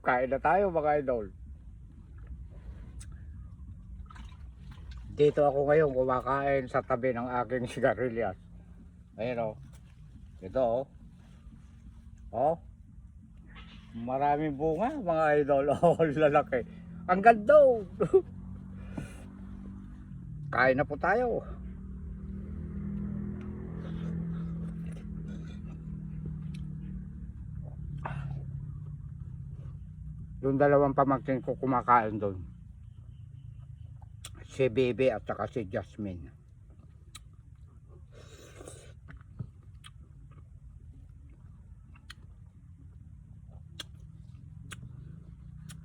Kain na tayo mga idol. Dito ako ngayon kumakain sa tabi ng aking sigarilyas. Ayun o. Ito o. Oh. Maraming bunga mga idol. Oh, lalaki. Ang ganda o. Kain na po tayo. Yung dalawang pamangkin ko kumakain doon. Si Bebe at saka si Jasmine.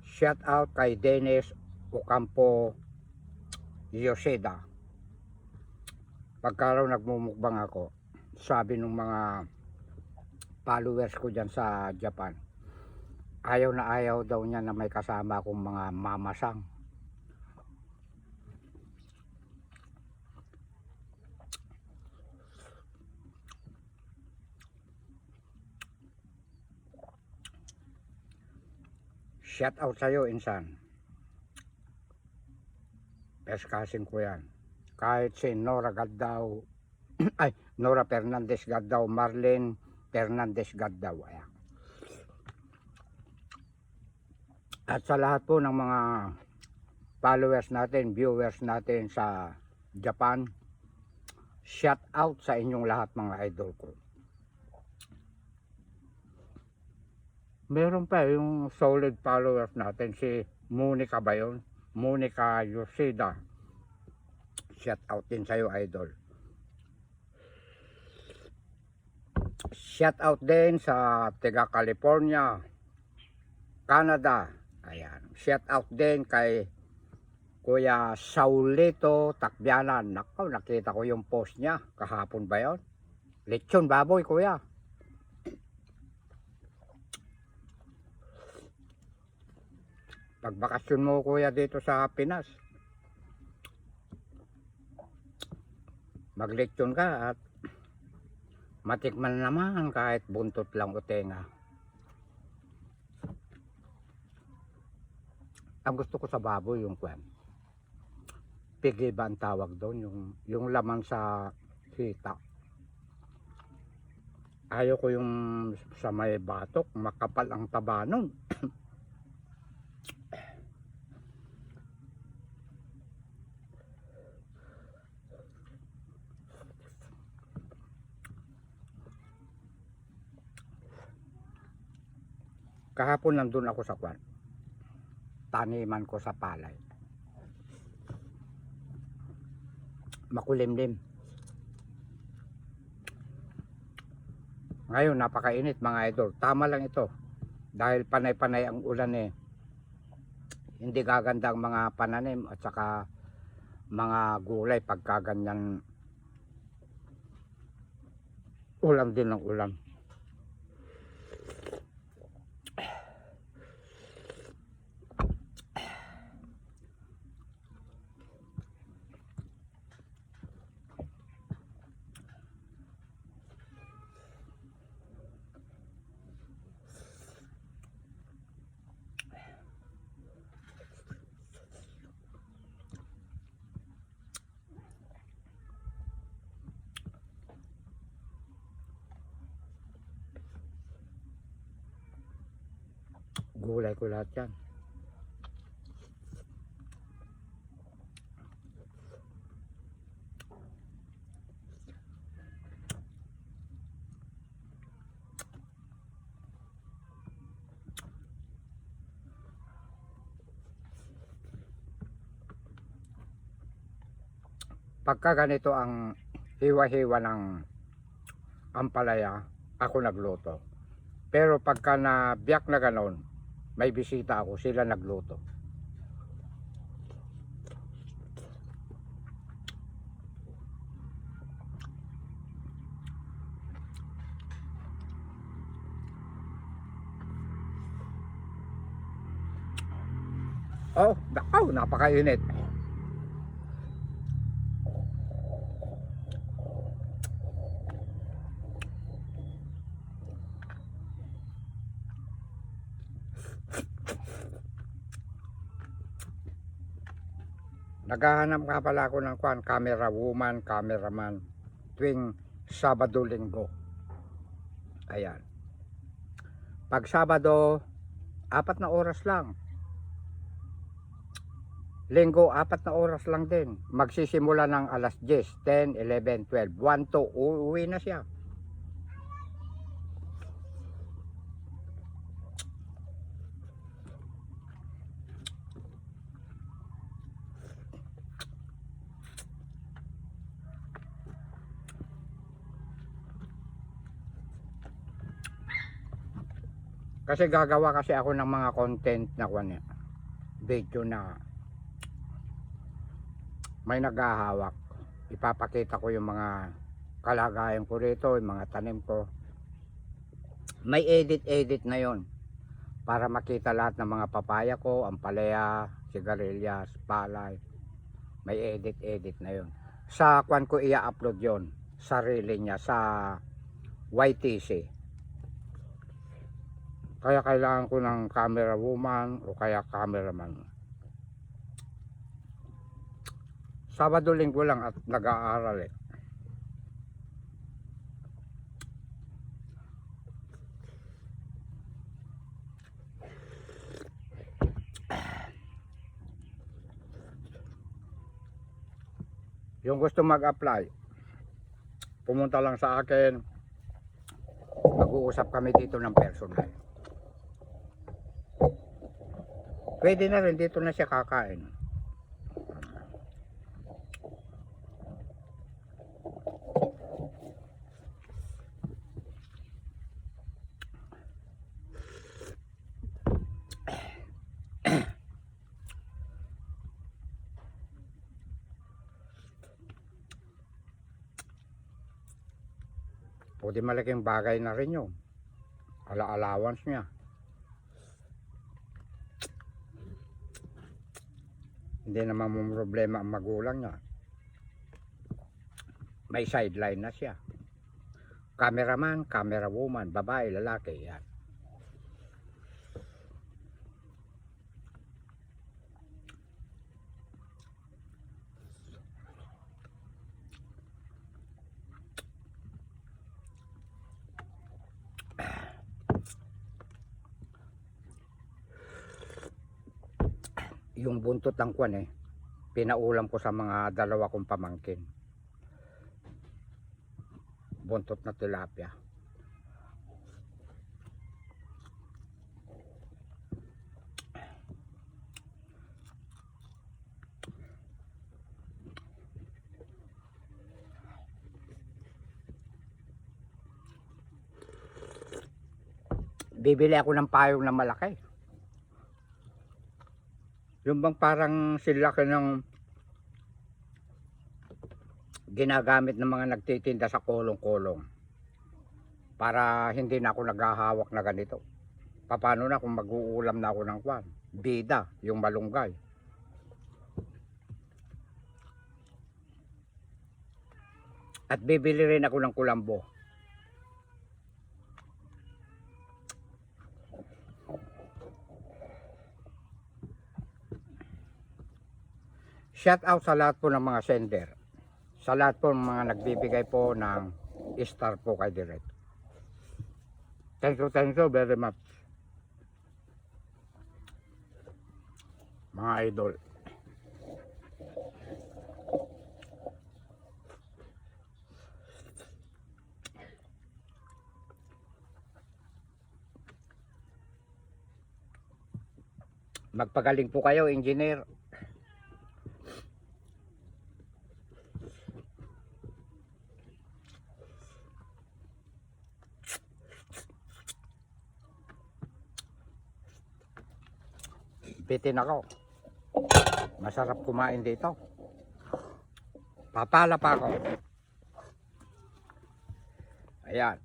Shout out kay Dennis Ocampo Yoseda. Pagka raw nagmumukbang ako, sabi ng mga followers ko dyan sa Japan, ayaw na ayaw daw niya na may kasama akong mga mamasang. Shout out sa'yo, insan. Peskasin ko yan. Kahit si Nora Gaddaw, ay, Nora Fernandez Gaddaw, Marlene Fernandez Gaddaw. Ayan. At sa lahat po ng mga followers natin, viewers natin sa Japan, shout out sa inyong lahat mga idol ko. Meron pa yung solid followers natin, si Monica ba yun? Monica Yosida. Shout out din sa'yo idol. Shout out din sa taga California, Canada. Ayan. Shout out din kay Kuya Saulito Takbianan. Nakaw, nakita ko yung post niya. Kahapon ba yun? Lechon baboy, kuya. Pagbakasyon mo, kuya, dito sa Pinas, maglechon ka at matikman naman kahit buntot lang o tenga. Ang gusto ko sa baboy yung kwan. Pigi ba ang tawag doon? Yung laman sa hita. Ayaw ko yung sa may batok, makapal ang taba nun. Kahapon nandun ako sa kwan. Taniman ko sa palay. Makulimlim. Ngayon napakainit mga idol. Tama lang ito. Dahil panay-panay ang ulan eh. Hindi gaganda ang mga pananim at saka mga gulay pagka ganyan ulam din ng ulam. Gulay ko lahat yan. Pagka ganito ang hiwa-hiwa ng ampalaya, ako nagluto. Pero pagka nabiyak na ganon, may bisita ako, sila nagluto. Oh, napakainit. Naghahanap nga pala ako ng camera woman, cameraman tuwing Sabado, Linggo. Ayan. Pag Sabado, 4 na oras lang. Linggo, 4 na oras lang din. Magsisimula ng alas 10, 10, 11, 12, 1, 2, uuwi na siya. Kasi gagawa kasi ako ng mga content na video na may naghahawak. Ipapakita ko yung mga kalagayan ko rito, yung mga tanim ko. May edit na yon para makita lahat ng mga papaya ko, ampalaya, sigarilyas, palay. May edit na yon. Sa ko i-upload yon, sarili niya sa YTC. Kaya kailangan ko ng camera woman o kaya cameraman. Sabado, Linggo lang at nag-aaral eh. Yung gusto mag-apply, pumunta lang sa akin. Mag-uusap kami dito ng personal. Pwede na rin, dito na siya kakain. O di malaking bagay na rin yun. Allowance niya. Hindi naman mo problema ang magulang niya. May sideline na siya. Cameraman, camera woman, babae, lalaki, yan. Yung buntot ng pinaulam ko sa mga dalawa kong pamangkin. Buntot na tilapia. Bibili ako ng payong na malaki. Yung bang parang silaki ng ginagamit ng mga nagtitinda sa kolong-kolong. Para hindi na ako naghahawak na ganito. Paano na kung mag-uulam na ako ng bida, yung malunggay. At bibili rin ako ng kulambo. Shout out sa lahat po ng mga sender. Sa lahat po ng mga nagbibigay po ng star po kay Direct. Thank you very much. Mga idol. Magpagaling po kayo, engineer. Bitin ako. Masarap kumain dito. Papala pa ako. Ayan.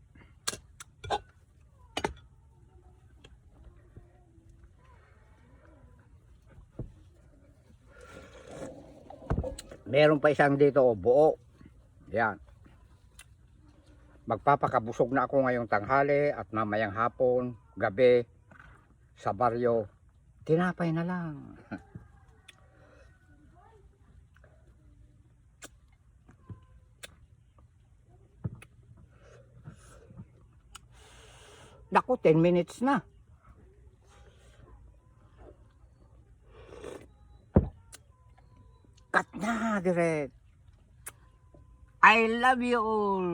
Meron pa isang dito buo. Ayan. Magpapakabusog na ako ngayong tanghali at mamayang hapon, gabi, sa baryo. Tinapay na lang. Naku, 10 minutes na. Cut na, direct. I love you all.